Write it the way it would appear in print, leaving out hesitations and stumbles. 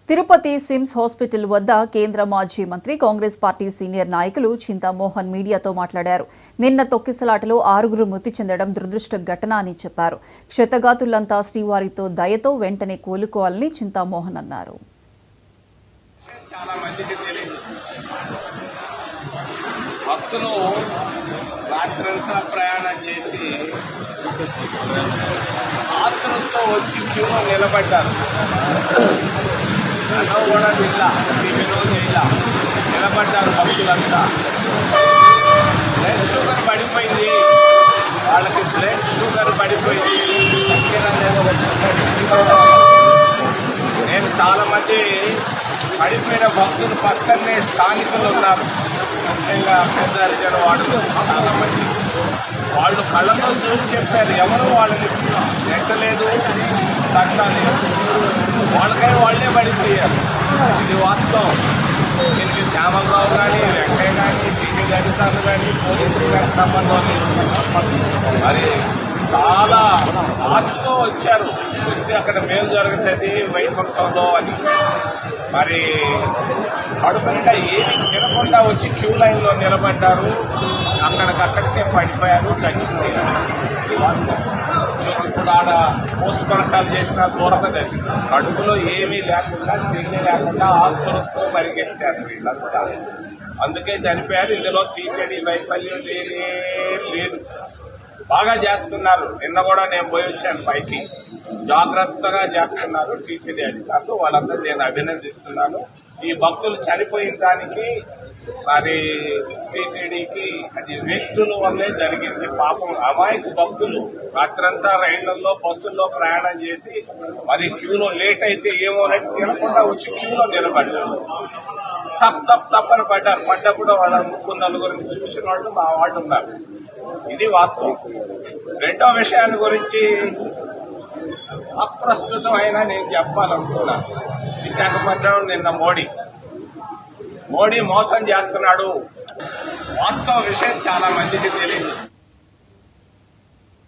Tirupati SVIMS hospital వద్ద కేంద్ర మాజీ మంత్రి కాంగ్రెస్ పార్టీ సీనియర్ నాయకులు చింతామోహన్ మీడియాతో మాట్లాడారు. నిన్న తొక్కిసలాటలో 6 మృతి చెందడం దురదృష్ట ఘటన అని చెప్పారు. క్షతగాతులంతా శ్రీవారితో దయతో వెంటనే కోలుకోవాలని చింతామోహన్ అన్నారు. రాత్రంతా ప్రయాణం చేసి ఆత్రంతో వచ్చి క్యూలో నిలబడ్డారు. అన్నం కూడా టిఫిన్ చేయాల నిలబడ్డారు భక్తులంతా. బ్లడ్ షుగర్ పడిపోయింది, వాళ్ళకి బ్లడ్ షుగర్ పడిపోయింది. నేను చాలా మంది పడిపోయిన భక్తులు పక్కనే స్థానికులు ఉన్నారు, ముఖ్యంగా పెద్ద వాళ్ళు చాలా మంది. వాళ్ళు కళ్ళతో చూసి చెప్పారు, ఎవరు వాళ్ళని ఎక్కలేదు తట్టాలి, వాళ్ళకై వాళ్లే పడిపోయారు. ఇది వాస్తవం. దీనికి శ్యామలరావు కానీ, వెంకయ్య కానీ, టీవీ అధికారులు కానీ, పోలీసులు కానీ సంబంధం లేదు. మరి చాలా ఆశతో వచ్చారు, వస్తే అక్కడ మేలు జరుగుతుంది వైకుంఠంలో అని. మరి కడుపునిండా ఏమి తినకుండా వచ్చి క్యూ లైన్లో నిలబడ్డారు. అక్కడికక్కడికే పడిపోయారు, చచ్చిపోయారు. ఇప్పుడు ఆడ పోస్ట్ మార్టాలు చేసినా దూరకది. కడుపులో ఏమీ లేకుండా, తిండి లేకుండా ఆస్తులతో పరిగెత్తారు వీళ్ళంతా. అందుకే చనిపోయారు. ఇందులో టీటీడీ వైఫల్యం లేదు. బాగా చేస్తున్నారు. నిన్న కూడా నేను పోయి వచ్చాను పైకి. జాగ్రత్తగా చేస్తున్నారు టీటీడీ అధికారులు. వాళ్ళంతా నేను అభినందిస్తున్నాను. ఈ భక్తులు చనిపోయిన దానికి మరి టీటీడీకి అది వ్యక్తుల వల్లే జరిగింది. పాపం అమాయకు భక్తులు రాత్రంతా రైళ్లలో బస్సుల్లో ప్రయాణం చేసి మరి క్యూలో లేట్ అయితే ఏమోనని తినకుండా వచ్చి క్యూలో నిలబడ్డారు. తప్పని పడ్డారు. పడ్డప్పుడు వాళ్ళ ముగ్గురు నలుగురిని చూసిన వాళ్ళు మా వాళ్ళు ఉన్నారు. ఇది వాస్తవం. రెండో విషయాన్ని గురించి అప్రస్తుతమైన నేను చెప్పాలనుకున్నాను. విశాఖపట్నం నిన్న మోడీ మోసం చేస్తున్నాడు. వాస్తవ విషయం చాలా మందికి తెలియదు.